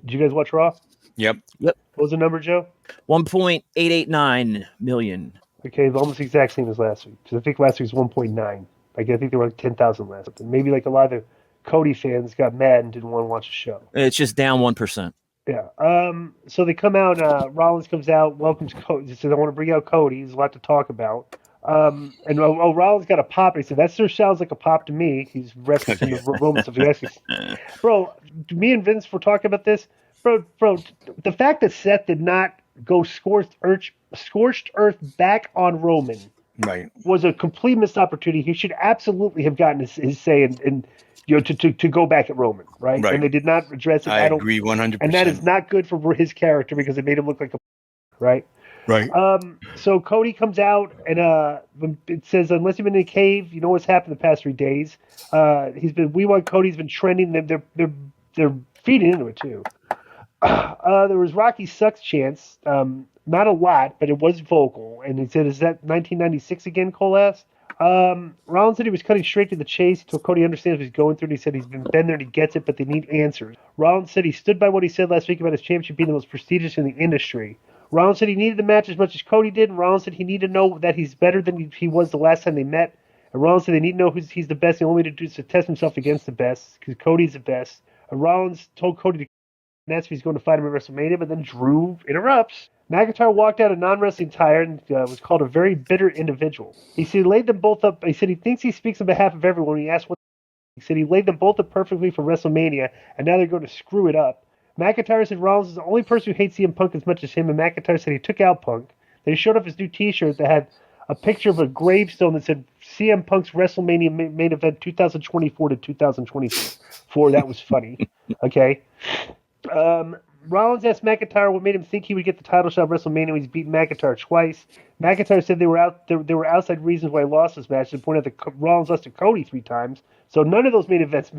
Did you guys watch Raw? Yep. What was the number, Joe? 1.889 million. Okay, almost the exact same as last week. Because I think last week was 1.9. Like I think there were like 10,000 last week. Maybe like a lot of the Cody fans got mad and didn't want to watch the show. It's just down 1%. Yeah. So they come out. Rollins comes out, welcomes Cody. He says, "I want to bring out Cody. There's a lot to talk about." And Rollins got a pop. He said, "That sure sounds like a pop to me." He's referencing the Roman stuff. He asked, "Bro, me and Vince were talking about this, bro. The fact that Seth did not go scorched earth back on Roman, right, was a complete missed opportunity. He should absolutely have gotten his say and to go back at Roman, right? And they did not address it. I agree 100%. And that is not good for his character because it made him look like a right. Right. So Cody comes out and it says, unless you've been in a cave, you know what's happened the past 3 days. We Want Cody's been trending. They're feeding into it too. There was Rocky Sucks chants. Not a lot, but it was vocal. And he said, "Is that 1996 again?" Cole asked. Rollins said he was cutting straight to the chase. He told Cody he understands what he's going through, and he said he's been there and he gets it, but they need answers. Rollins said he stood by what he said last week about his championship being the most prestigious in the industry. Rollins said he needed the match as much as Cody did, and Rollins said he needed to know that he's better than he was the last time they met. And Rollins said they need to know he's the best. The only way to do is to test himself against the best, because Cody's the best. And Rollins told Cody to that's if he's going to fight him at WrestleMania, but then Drew interrupts. McIntyre walked out of non-wrestling attire and was called a very bitter individual. He said he laid them both up. He said he thinks he speaks on behalf of everyone. He asked what. He said he laid them both up perfectly for WrestleMania, and now they're going to screw it up. McIntyre said Rollins is the only person who hates CM Punk as much as him, and McIntyre said he took out Punk. Then he showed off his new T-shirt that had a picture of a gravestone that said CM Punk's WrestleMania main event 2024 to 2024. That was funny. Okay. Rollins asked McIntyre what made him think he would get the title shot at WrestleMania when he's beaten McIntyre twice. McIntyre said there were outside reasons why he lost this match, and pointed out that Rollins lost to Cody 3 times. So none of those main events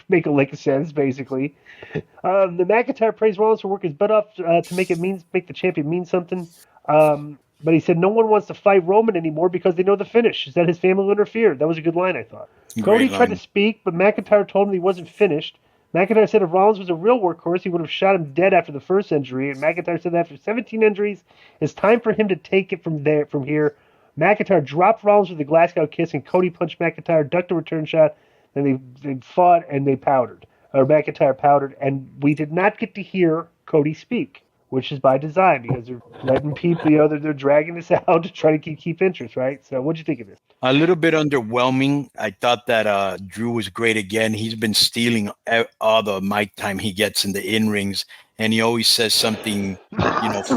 make a lick of sense, basically. The McIntyre praised Rollins for working his butt off to make the champion mean something. But he said no one wants to fight Roman anymore because they know the finish. Is that his family will interfere? That was a good line, I thought. Cody tried to speak, but McIntyre told him he wasn't finished. McIntyre said if Rollins was a real workhorse, he would have shot him dead after the first injury. And McIntyre said that after 17 injuries, it's time for him to take it from here. McIntyre dropped Rollins with a Glasgow kiss, and Cody punched McIntyre, ducked a return shot. Then they fought, and they powdered. Or McIntyre powdered. And we did not get to hear Cody speak, which is by design, because they're letting people, they're dragging this out to try to keep interest, right? So what'd you think of this? A little bit underwhelming. I thought that Drew was great again. He's been stealing all the mic time he gets in the in-rings, and he always says something,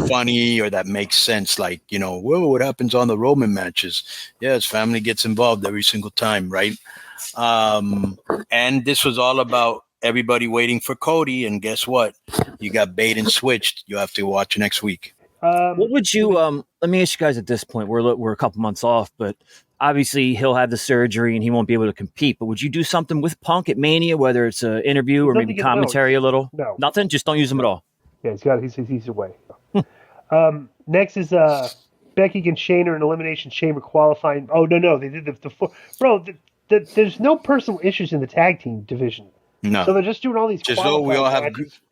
funny or that makes sense, like, well, what happens on the Roman matches? Yeah, his family gets involved every single time, right? And this was all about everybody waiting for Cody, and guess what? You got bait and switched. You have to watch next week. What would you? Let me ask you guys at this point. We're a couple months off, but obviously he'll have the surgery and he won't be able to compete. But would you do something with Punk at Mania, whether it's an interview or maybe commentary a little? No, nothing. Just don't use him at all. Yeah, he's away. Next is Becky against Shayna in Elimination Chamber qualifying. Oh no, they did the bro. There's no personal issues in the tag team division. No. So they're just doing all these. Just so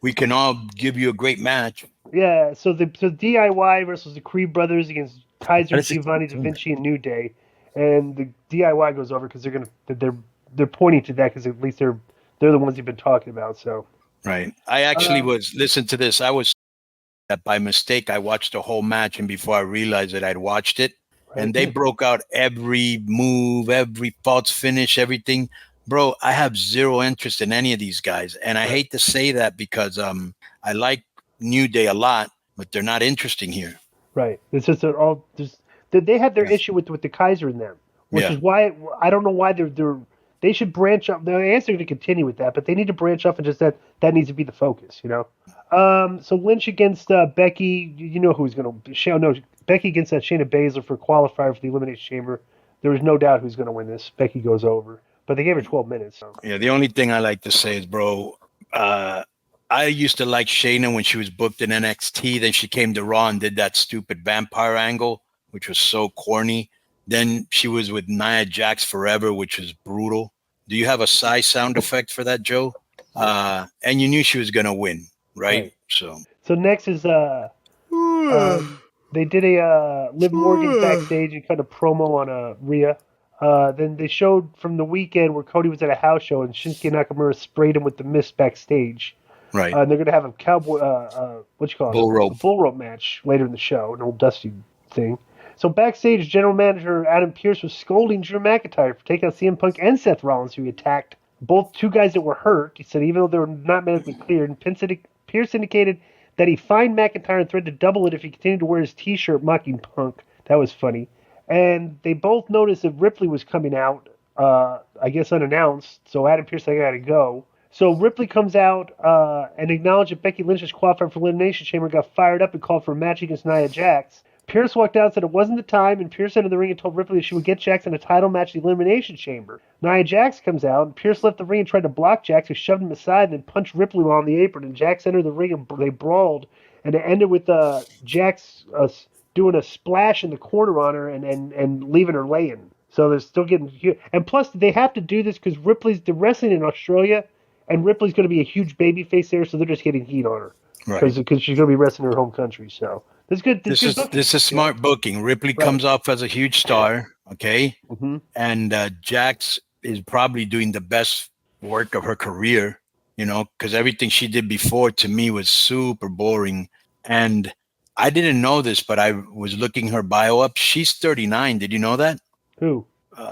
we can all give you a great match. Yeah. So DIY versus the Creed brothers against Kaiser, Giovanni, Da Vinci, and New Day, and the DIY goes over because they're pointing to that because at least they're the ones you've been talking about. So. Right. I actually listen to this. I was that by mistake. I watched the whole match, and before I realized that I'd watched it, and they broke out every move, every false finish, everything. Bro, I have zero interest in any of these guys. And I hate to say that because I like New Day a lot, but they're not interesting here. Right. It's just they had their issue with the Kaiser in them, which is why I don't know why they should branch up. The answer to continue with that, but they need to branch off and just that needs to be the focus, So Lynch against Becky, you know who's going to Becky against Shayna Baszler for qualifier for the Elimination Chamber. There is no doubt who's going to win this. Becky goes over. But they gave her 12 minutes. So. Yeah, the only thing I like to say is, bro, I used to like Shayna when she was booked in NXT. Then she came to Raw and did that stupid vampire angle, which was so corny. Then she was with Nia Jax forever, which was brutal. Do you have a sigh sound effect for that, Joe? And you knew she was going to win. right? So next is they did a Liv Morgan backstage and cut a promo on Rhea. Then they showed from the weekend where Cody was at a house show and Shinsuke Nakamura sprayed him with the mist backstage. right, And they're going to have a cowboy, what you call it? bull rope. A bull rope match later in the show, an old dusty thing. So backstage, general manager Adam Pearce was scolding Drew McIntyre for taking out CM Punk and Seth Rollins, who he attacked. Both two guys that were hurt. He said even though they were not medically cleared, and Pearce indicated that he fined McIntyre and threatened to double it if he continued to wear his T-shirt mocking Punk. That was funny. And they both noticed that Ripley was coming out, I guess unannounced. So Adam Pearce said, I gotta go. So Ripley comes out and acknowledged that Becky Lynch was qualified for Elimination Chamber, got fired up and called for a match against Nia Jax. Pearce walked out and said it wasn't the time, and Pearce entered the ring and told Ripley that she would get Jax in a title match at the Elimination Chamber. Nia Jax comes out, and Pearce left the ring and tried to block Jax, who shoved him aside and then punched Ripley while on the apron, and Jax entered the ring and they brawled, and it ended with Jax doing a splash in the corner on her and leaving her laying. So they're still getting huge. And plus, they have to do this because the wrestling in Australia, and Ripley's going to be a huge babyface there, so they're just getting heat on her. Right. Because she's going to be wrestling her home country. So that's good. This is smart booking. Ripley comes off as a huge star, okay? Mm-hmm. And Jax is probably doing the best work of her career, because everything she did before to me was super boring. And I didn't know this, but I was looking her bio up. She's 39. Did you know that? Who?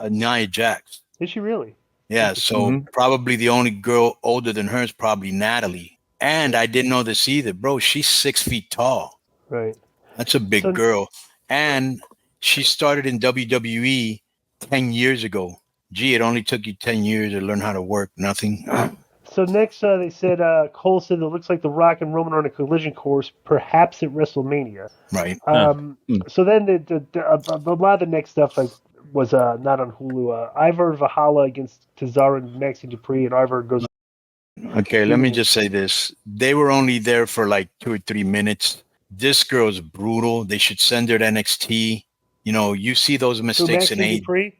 Nia Jax. Is she really? Yeah, so probably the only girl older than her is probably Natalie. And I didn't know this either. Bro, she's 6 feet tall. Right. That's a big girl. And she started in WWE 10 years ago. Gee, it only took you 10 years to learn how to work. Nothing. So next, they said Cole said it looks like The Rock and Roman are on a collision course, perhaps at WrestleMania. Right. So then a lot of the next stuff was not on Hulu. Ivar Valhalla against Cesaro and Maxi Dupree, and Ivar goes. Okay, let me just say this. They were only there for like 2 or 3 minutes. This girl's brutal. They should send her to NXT. You see those mistakes in AEW.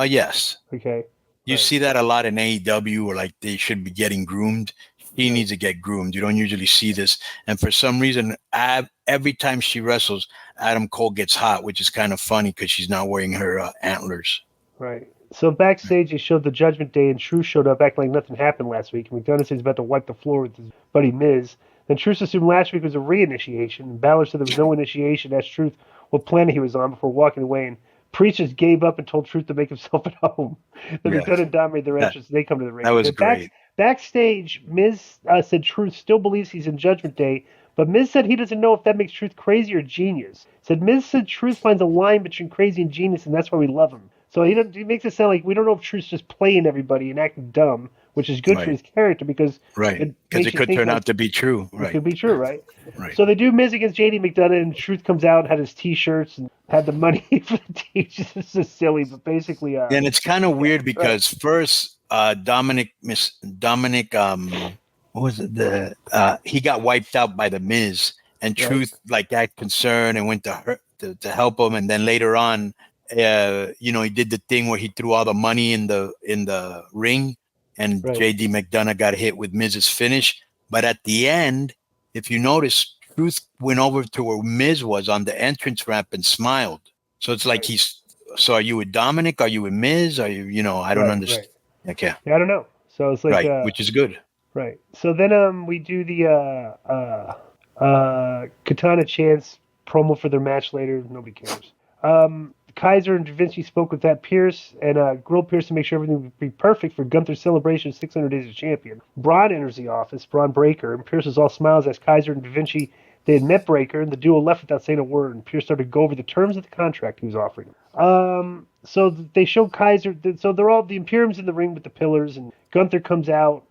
Yes. Okay. You see that a lot in AEW, where like they should be getting groomed. He needs to get groomed. You don't usually see this. And for some reason, every time she wrestles, Adam Cole gets hot, which is kind of funny because she's not wearing her antlers. Right. So backstage, they showed the Judgment Day, and Truth showed up acting like nothing happened last week. And McDonough said he's about to wipe the floor with his buddy Miz. Then Truth assumed last week was a reinitiation. And Balor said there was no initiation. Asked Truth what planet he was on before walking away. And Priest just gave up and told Truth to make himself at home. Then McDonough and Dom made their entrance. They come to the ring. That was great. Backstage, Miz said Truth still believes he's in Judgment Day, but Miz said he doesn't know if that makes Truth crazy or genius. Miz said Truth finds a line between crazy and genius, and that's why we love him. So he makes it sound like we don't know if Truth's just playing everybody and acting dumb, which is good for his character because it could turn out to be true. Right. It could be true, right? Right. So they do Miz against JD McDonough, and Truth comes out and had his T-shirts and had the money for the T-shirts. It's just silly, but basically, and it's kind of weird because first Dominic, what was it? He got wiped out by the Miz, and Truth got concerned and went to her to help him, and then later on. He did the thing where he threw all the money in the ring, and JD McDonough got hit with Miz's finish. But at the end, if you notice, Truth went over to where Miz was on the entrance ramp and smiled. So it's like so are you with Dominic? Are you with Miz? Are you, I don't understand. Right. Okay. Yeah, I don't know. So it's like, which is good. Right. So then we do the Katana Chance promo for their match later. Nobody cares. Kaiser and Da Vinci spoke with that Pierce and grilled Pierce to make sure everything would be perfect for Gunther's celebration of 600 Days as Champion. Braun enters the office, Braun Breaker, and Pierce is all smiles as Kaiser and Da Vinci they had met Breaker, and the duo left without saying a word, and Pierce started to go over the terms of the contract he was offering him. So they show Kaiser, so they're all, the Imperium's in the ring with the pillars, and Gunther comes out,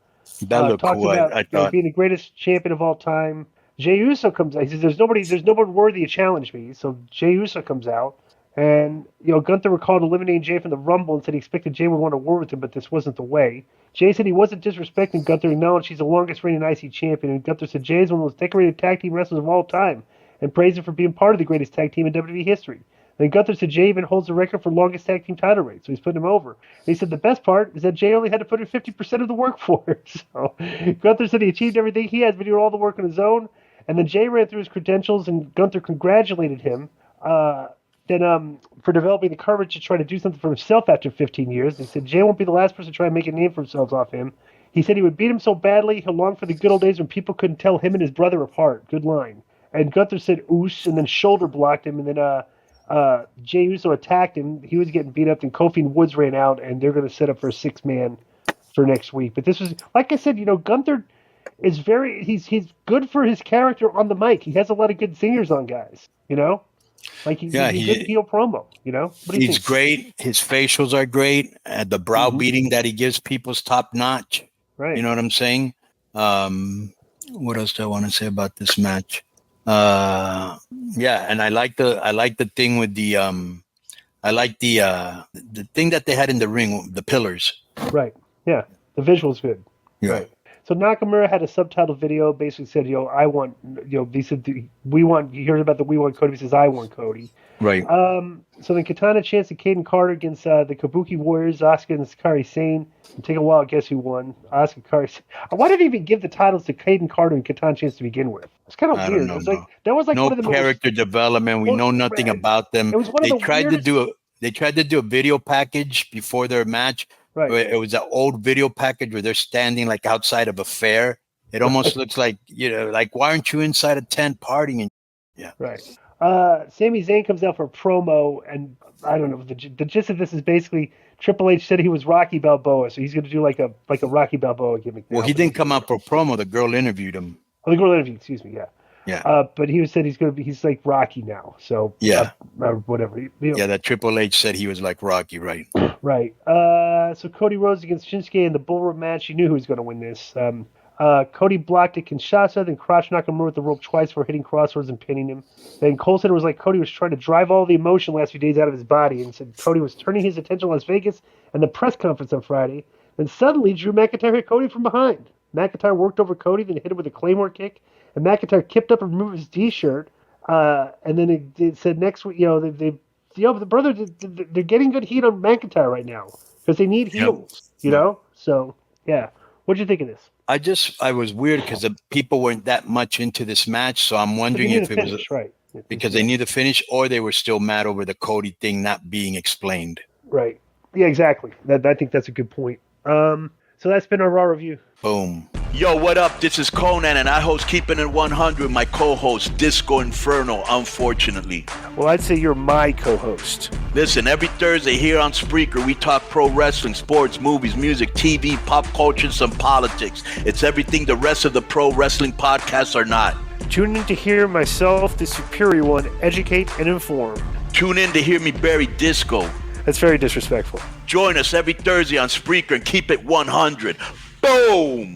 that looked talks cool. about being the greatest champion of all time. Jey Uso comes out, he says, there's nobody worthy to challenge me, so Jey Uso comes out. And, Gunther recalled eliminating Jay from the Rumble and said he expected Jay would want to war with him, but this wasn't the way. Jay said he wasn't disrespecting Gunther, acknowledged he's the longest reigning IC champion, and Gunther said Jay is one of the most decorated tag team wrestlers of all time, and praised him for being part of the greatest tag team in WWE history. Then Gunther said Jay even holds the record for longest tag team title reign, so he's putting him over. And he said the best part is that Jay only had to put in 50% of the work for it. So Gunther said he achieved everything. He has been doing all the work on his own. And then Jay ran through his credentials, and Gunther congratulated him for developing the courage to try to do something for himself after 15 years. He said Jay won't be the last person to try and make a name for himself off him. He said he would beat him so badly he'll long for the good old days when people couldn't tell him and his brother apart. Good line. And Gunther said oos, and then shoulder blocked him, and then Jey Uso attacked him. He was getting beat up, and Kofi and Woods ran out, and they're going to set up for a 6-man for next week. But this was, like I said, Gunther is he's good for his character on the mic. He has a lot of good singers on guys, Like he's a good heel promo, He's great. His facials are great. The browbeating that he gives people's top notch. Right. You know what I'm saying? What else do I want to say about this match? And I like the thing with the the thing that they had in the ring, the pillars. Right. Yeah. The visual's good. Yeah. Right. So Nakamura had a subtitle video, basically said, I want, he said, we want, you heard about the we want Cody, he says, I want Cody. Right. So then Katana chanced Caden Carter against the Kabuki Warriors, Asuka and Sakari Sane. And take a while, guess who won? Asuka, Sakari. Why did they even give the titles to Caden Carter and Katana Chance to begin with? It's kind of weird. Know, it was that was like no one of the character development. We know nothing about them. It was one of the weirdest... They tried to do a video package before their match. Right. It was an old video package where they're standing like outside of a fair. It almost looks like, like, why aren't you inside a tent partying? Yeah. Right. Sami Zayn comes out for a promo, and I don't know. The gist of this is basically Triple H said he was Rocky Balboa, so he's going to do like a Rocky Balboa gimmick. Well, he didn't come out for a promo. The girl interviewed him. Oh, the girl interviewed. Excuse me. Yeah. Yeah. But he said he's like Rocky now. So yeah. Whatever. Yeah, that Triple H said he was like Rocky, right? Right. So Cody Rhodes against Shinsuke in the Bull Rope match. You knew who was going to win this. Cody blocked a Kinshasa, then crotch Nakamura with the rope twice for hitting crossroads and pinning him. Then Cole said it was like Cody was trying to drive all the emotion the last few days out of his body, and said Cody was turning his attention to Las Vegas and the press conference on Friday. Then suddenly Drew McIntyre hit Cody from behind. McIntyre worked over Cody, then hit him with a Claymore kick, and McIntyre kipped up and removed his D-shirt. And then it said next week, the brother, they're getting good heat on McIntyre right now because they need heels, So, yeah. What'd you think of this? I was weird because the people weren't that much into this match, so I'm wondering if it was right because they need to finish, or they were still mad over the Cody thing not being explained. Right. Yeah, exactly. I think that's a good point. So that's been our Raw review. Boom. Yo, what up? This is Konnan, and I host Keeping It 100, my co-host, Disco Inferno, unfortunately. Well, I'd say you're my co-host. Listen, every Thursday here on Spreaker, we talk pro wrestling, sports, movies, music, TV, pop culture, and some politics. It's everything the rest of the pro wrestling podcasts are not. Tune in to hear myself, the superior one, educate and inform. Tune in to hear me bury Disco. That's very disrespectful. Join us every Thursday on Spreaker and keep it 100. Boom!